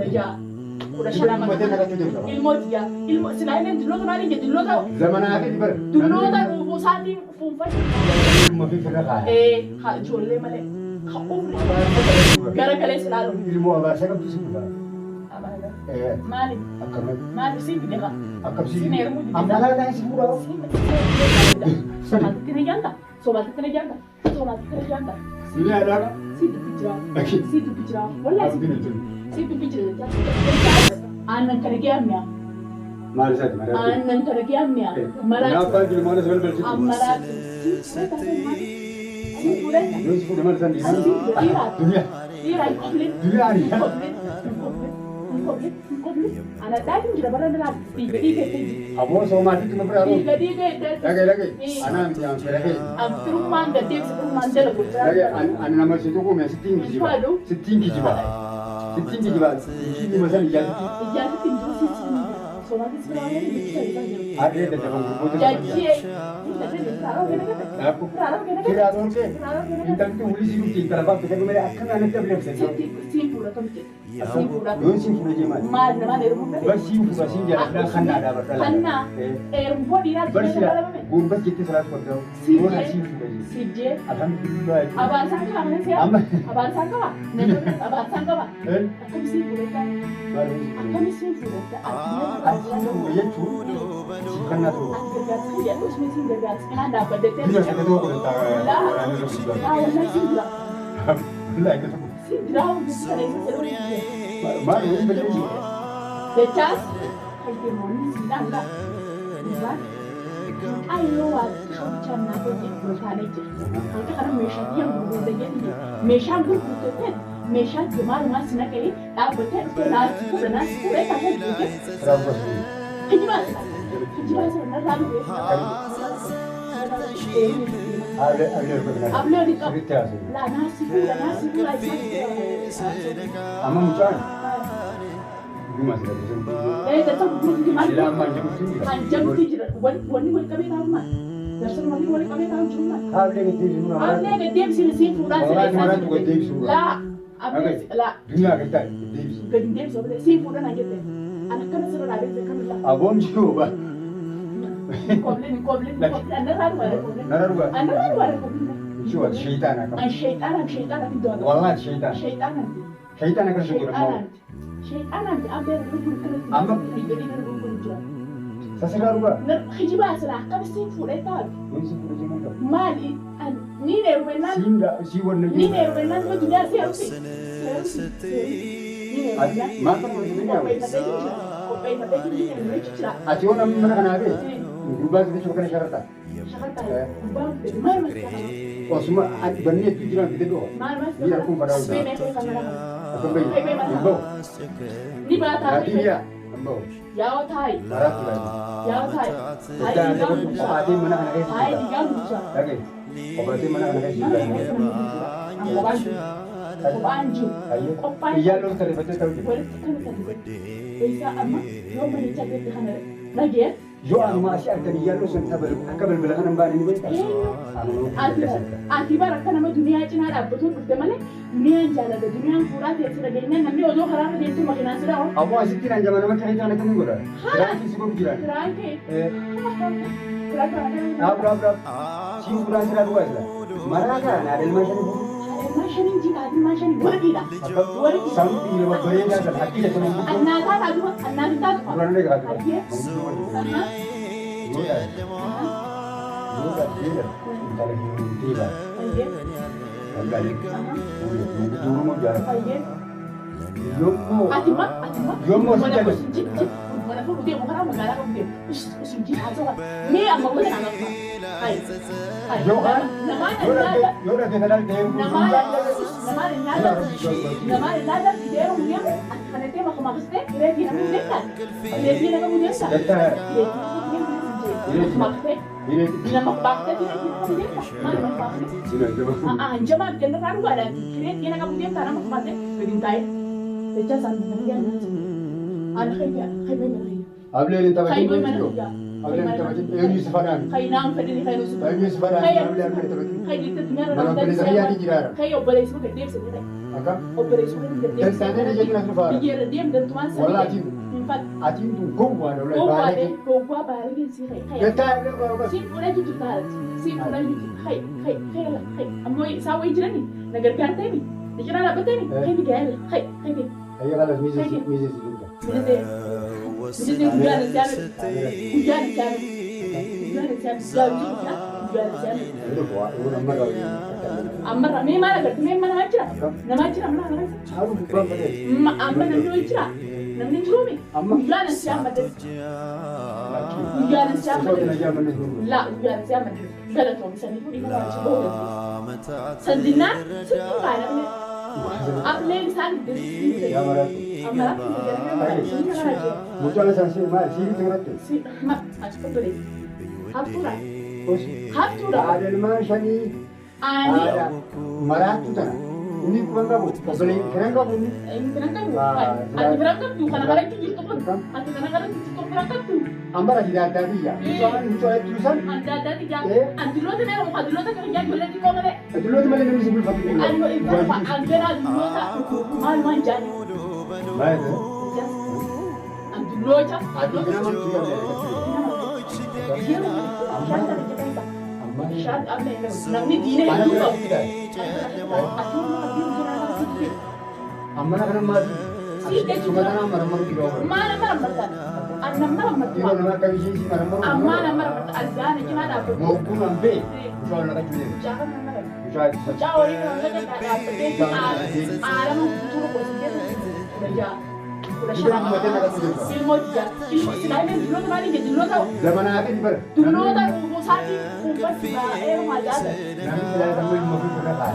ja. Udah shalama. Ilmoti ya. Ilmo selain dulu mali ke dulu ta. Zaman akhir ber. Dulu ta ubu sati fumfa. Ilmu fi firqa. Ha jolle male. Khum. Gara kale selalu. Ilmu apa saya kan bismillah. Mali. Mali sih bidega. Akab sih. Sinermu. Amala na sih mura. Sobat kena janda. Sobat kena janda. Sobat kena janda. Sini ada. Situ pijra. Akid. Situ pijra. Wallahi situ pijra. Anan kena giamnya. Mari saya mari. Anan kena giamnya. Marat. Kenapa di mana sebel bel situ? Amarat. Yus fu mana sandi. Dunia. Ira komplit. Dunia ni. Anak tadi sudah pernah dengar tiga. Abo so mati tu berapa? Tiga. Lagi. Anak yang berapa? Rumah gede rumah jalan. Lagi anak nama situ ko mesti tinggi jiwa. Tinggi jiwa. Ini macam dia. Jadi tinggi sih. Soalnya sebenarnya bisa. Ada di dalam grup. Jadi Aku. Kira orang ke. Intan tu uli situ kita dapat kita kembali akan anak kita boleh bisa. simpura tomte. Simpura. Yon simpura je man. Mana rumah. Bas simpura sih dia dah khanna ada berkala. Khanna. Rumah di mana? Bas ya. Gumbas kita salat kodo. Bona simpura je. Sije. Alhamdulillah. Abang sangka mana sih? Abang sangka apa? Abang sangka apa? Aku simpura kan. Aku simpura kan. Aku ya tu. Khanna tu. Ya terus mesti bergas. Kena dapat detail. Dia kata tu orang tak. Awalnya simpura. Alhamdulillah itu. Simpura bisa seru. Baru ini beli. Decas. Hai moni sidang dah. Ayo macam nak bertanya je. Angkat kerana mesha dia berbeza jadi. Mesha berbeza kan. Mesha cuma masih nak ini. Tak betul. Kelas benar. Sudah tak ada. Berapa sih? Hijau sebenarnya lalu. Ada benar. Ablo di kau. Cerita sih. Lah nasi pula. Ama mucan. Ibu masih ada sini. Tetap di mana? Sila macam tu. Macam tu je. Wani kami tahu mah. Dasar wani kami tahu cuma. Ada yang tiada semua. Ada yang dia sini pulang. Orang tu kau tiada semua. Lah. Lah. Dunia kita tiada. Kedua sebab sini pulang aja deh. Anak kan seru lagi sekarang lah. Abang juga. Koblin. Anda Narar gua. koblin. Siapa syaitan aku. Syaitan itu. Wallah syaitan. Syaitan akan syukur mau. Syaitan nanti ambil rukun kerja. Apa? Jadi rukun kerja. Sasira gua. Hiji bahasa kami sih full itu. Mesti pun jangan. Mali ni ne wenan. Sinda siwan lagi. Ni ne wenan tu juga siapa? Makan macam ni apa? Kopi ni cerita. Asyik orang mana kan ada? Berubah kita cuma kena syarat. Oh semua benih tu jangan kita doa. Biar aku pada usaha. Aku beri. Ibu. Ni bahasa. Nanti dia. Ibu. Yao Thai. Marah tu lagi. Yao Thai. Kita ada pun hati mana kan ada. Thai di yang bisa. Lagi. Operasi mana kan ada. Anju. Iya lo tadi betul tahu. Bisa ama. Yo mencari Tuhan lagi ya. Yo masih ada iya lo sentabel. Akabel belakangan mbak ini betul. Ati baraka nama dunia cina ada betul betul mana dunia jalan ada dunia pura dia sudah gini nanti ojo haram dia tu makin asal. Aku asyik kira zaman nama kaya jangan kamu gora. Kerana sih kau kira. Berapa. Sih kurang sila dua sila. Marah kan ada lima sini. Masyarin jika ada masyarin berkira. Sampai lima berinya ada hati yang semua. Anak tak. Kurang lagi ada. Dia. Kalau tiba. Kembali. Dulu mau jalan. Yomo sih. Mana pun dia bukan orang negara pun dia. Suci aja kan. Ni apa pun nak apa. Hai. Yohan. Nama dia kenal dia. Nama dia dia dia. Karena dia makan maksudnya dia dia nak mendekat. Dia nak mendekat. Dekat. Dia maksudnya. Dia nak bakte dia nak mendekat. Mana bakte? Jemaat kenal kan ada. Dia nak mendekat karena maksudnya berintai. Baca sambil dia. Anak kaya. Abla ni tahu macam mana? Abla ni tahu macam yang Yusuf Adan. Kaya nang fadi ni kaya Yusuf. Yusuf Adan. Abla ni tahu macam. Kaya di tu dengar orang. Mana beli saya di jiran. Kaya boleh semua kerja sendiri. Akam. Operation Dan sana dia jadi nak faham. Biar dia menentukan Wallah sendiri. aji. Infak. Aji tu gua ada oleh Gua balik. deh, gua balik sih kayak. Kita ada apa? Si pula gitu kan. Si pula gitu. Hai. Amo sawo ijran ni. Nagar karte ni. Dikira apa tadi? Hai ni gal. Hai. Ayo kalau misi juga. Jadi hujan siapa? Itu buat itu nama kau. Amar, memang macam nama macam mana? Tahu bukan pada. Amar namanya macam, namanya cumi. Hujan siapa? Hujan siapa? Lah, hujan siapa? Kalau tu misalnya itu dia macam boleh. Sendina, semua ada. Apa yang sangat Ya marah. Amar, Muncul sanksi mah sini tengah tu. si mak macam tu deh. Hapura. Terus. Hapura. Ada lima shani. Ani. Ada marah tu tak. Ini bukan kamu. Beli kerang kamu ni. Ini berangkat tu. Ati berangkat tu. Kadang-kadang tu justru pun. Ati kadang-kadang tu justru berangkat tu. Ambar aja ada dia. Muncul tulisan. Ada tiga. Anti lo tu memang muka dulu tu kerja boleh di kau mana? Dulu tu mana ni sebelum kamu. Anu ibu pak angkera dulu tu mal manjan. Baik. Anti lo cak. Adi kenapa tu yang Syad apa yang namni dine itu. Amma nak mati. Cuma tanah marah di bawah. Mana berkat. Anam berkat. Ini nama kami sih marah. Amma nama berkat. Azan ini mana apa? Mau pun ambil. Jual nak jual. Jangan nama. Jual. Jauh ini orang kita ada seperti alam turun positif. Sudah udah syarab. Ilmu dia. Ilmu selain dulu kemarin jadi dulu tahu. Zaman apa ni ber? Dulu tahu musaki kumpas macam ada. Nanti selain kamu ilmu pun berkata.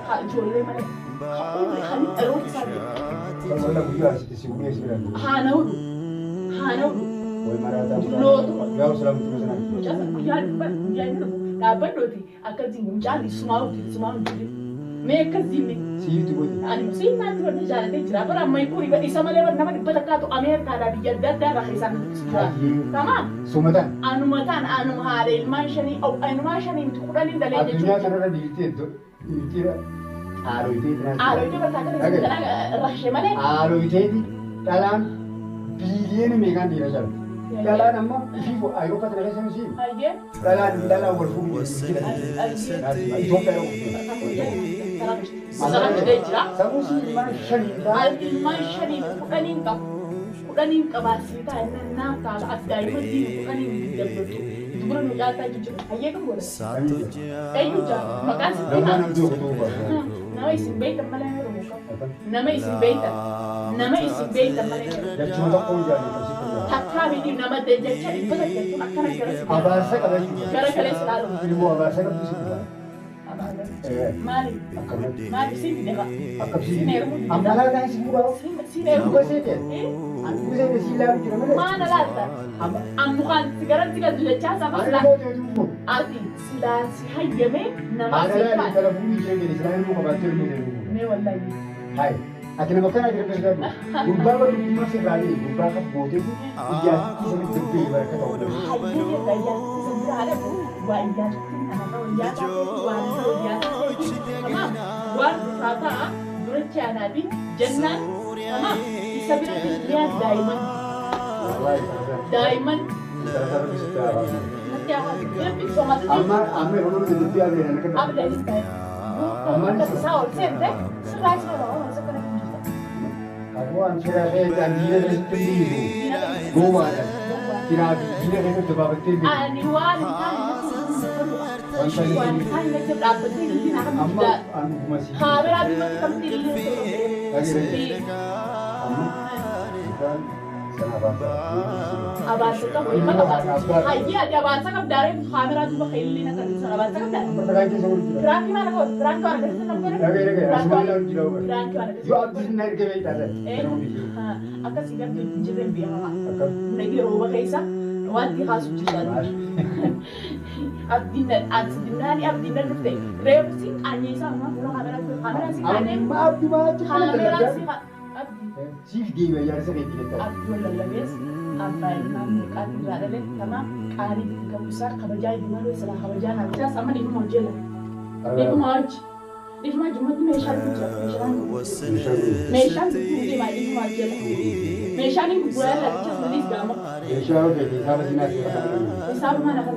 Hak jual le mana? Hak erot saja. Kalau nak jual sih sekarang. Hanau. Boleh marah tak? Dulu tu. Jauh selalu terus nak. Jangan itu. Dapat doti akan tinggal jadi semua jadi. Mereka sini. Sih itu boleh. Ani musim nanti orang jalan tu cerah. Pero ramai pun iba isa malah nama di bataka tu Amerika ada di jadda dah rakisan. Tamam. Sumatan. Anu matan anu hari manshani atau anu manshani itu kuda ni dalam je. Dunia cara di itu aro itu. Aro itu bataka ni sekarang rahsia mana? Aro itu dalam bilion megan dia saja. Dalam nama ibu ayo kata dia sama sih. Aje. Dalam berfungsi. Itu perlu. Masalah kita cerah. Kamu sih Manshani kudanin ka basita na ka asgai madi kudanin dabbu. Duran mu jata ji aye kan bola. Ayu ja makasih Nama kita. itu betul. Nama isim bait malah ya ruka. Nama isim bait malah ya. Dan cuma kau jadi masih kerja. Takra di nama deja cari pada itu makana keras. Abasa kalau Gara-gara selalu. ilmu abasa kan bisa kita. Mari sini deh kak. Akap sih. Amalan yang semua. Sini Aku sih kan. Aku sih ada silam di mana. mana lata? Amukan sekarang tidak sudah casa Ada masalah. mau tu. Ati sila si hayame nama Ada lagi siapa? kalau bumi jadi selain mau bantu ilmu dari. Me wallahi. Hai. Akhirnya makan aja terus kan. Gubba baru masih kali. Gubba kan bodoh itu. Dia kisah itu lebih mereka tahu. Hayye daya sebenarnya ada bu. Wajah nama tahu ya tahu wajah ya tahu. Tamam. Wan kata durca nabi jannah. Tamam. Bisa bilang dia diamond. Salah bisa tahu. Nanti akan lebih sama tu. Amma orang itu dia ada nak. Apa dari saya? Bukan kata sahur sente. Selai sahur sekarang juga. Aku antara saya dia dari sendiri. Goa ada. Kira dia itu sebab itu. Aniwan kan Wan kan dapat ini nak Amma muda. anu masih. Kamera tu penting itu. Amma bukan sahabat. Abasa ka boy mata. Hayya dia abasa ka dari kamera tu bakal ini nak abasa ka dari. Pertanyaan saya sudah. Gerak mana kau? Gerak kau ada tu nampak. Lagi. Asmaul jauh. Gerak kau ada. Yo abis naik ke bait ada. Akan sigar tu jiran biar. Akan. Nagi roba kaisa. Wanti kasu jiran. Abdina nufte. Revsi anye sama kamera si kane. Maaf di mana? Kamera si abdi. Sif di bayar sekali kita. Abdul Labes, Abay Mam Kati Radale, Tama, Kari Kabusa, Kabajai, Dimano, Salah Kabajana, just somebody from Jella. They come out. Ilma jumatu meeshaan gurguruu maal ilma jala meeshaan gurguraa laachas malis gaama Meeshaa hojjetu isaaba sinaatti isaaba mana kan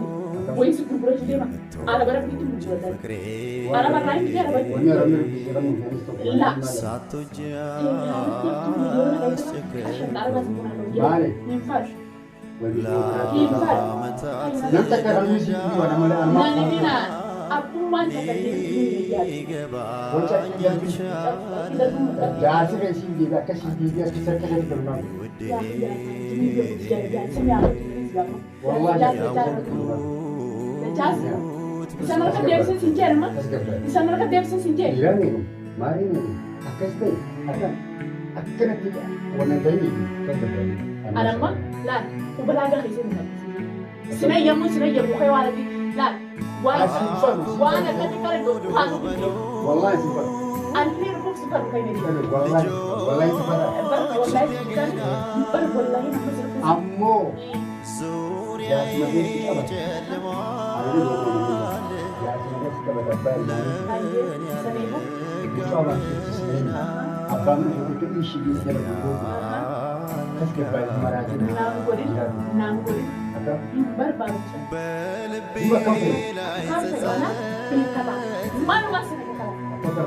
wayisi gurguratu deema ala bara bitti gurguratan ala bara inni jala bara wanni aramni rubbisee kan nuti la maali infar nam takka ramni si wana mala amma nani dina abbummaan takka boca jaasi be si diga akka si diga akka sarka kan turna wallahi Isa mereka deebisee siin jedhe ma? Isa mereka deebisee siin jedhe? Ilaani maali akkas ta'e akkanatti wana ta'e Anamma laal ubalaa gahiisee ni sina yemmuu kee waan ati laal waan akkatti kare haasuu wallahi sifar anni rufuuf sifar kee ni wallahi sifar wallahi ammoo jaasi mabeessi qaba Abang itu isi di dalam buku. Kas kebaik marahin. Nam gori. Ada. Baru. Dua kafe. Kafe mana? Kata. Mana masih kata?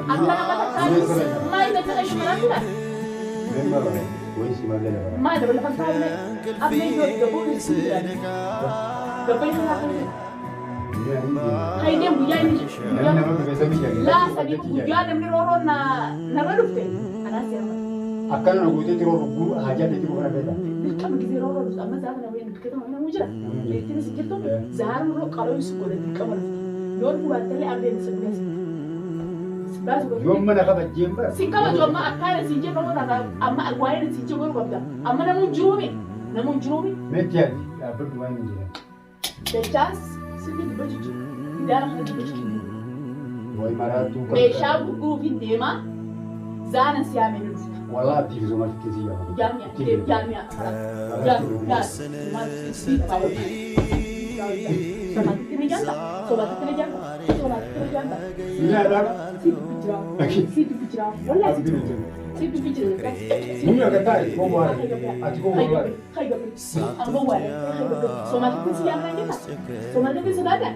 Apa kata kali? Mai nak cakap cuma apa? Memang, woi si mana dah. Mai dah berlepas tahun ni. Apa ni jodoh bukan sih? Gapa yang nak ni? Hai dia buaya ni. Lah, tadi buaya ni orang na rufte. Anak siapa? Akan aku itu terus rugu aja itu bukan beda. Kamu kita orang sama zaman awal kita mana mujur. Itu ni sikit tu. Zahar mulu kalau sekolah di kamar. Yor buat tele ambil sebelas. Sebelas. Jom mana kau jember? Singkawa jom mak akar si jem orang nak amma aguai si jem orang kata. Amma namun jurumi. Metian, berdua ni je. Becas sedih baju. Tidak ada baju. Woi marah tu. Mesha buku vindema. Zana siapa ni? Wallah di rumah kita Jamnya. Sobat ini janda. Ini ada. Situ pikiran. Wallah situ pikiran. Ini agak tarik. Kau buat. Aku buat. Ang bawa. Sobat itu siapa kita? Sobat itu sudah ada.